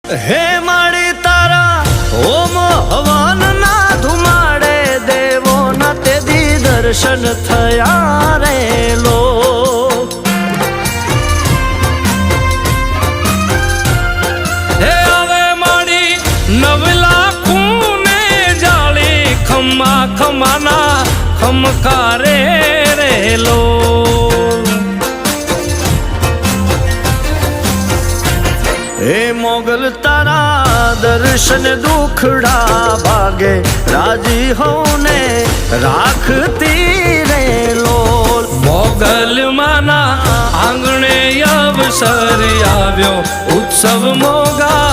હે માળી તારા ઓમ હવન ના ધુમાડે દેવો ના તેદી દર્શન થયા રે લો હે આવે માળી નવલા ખૂને જાળી ખમ્મા ખમાના ખમકારે રે લો હે મોગલ તારા દર્શન દુખડા ભાગે રાજી હોને રાખતી રે લોલ મોગલ માના આંગણે અવસર આવ્યો ઉત્સવ મોગા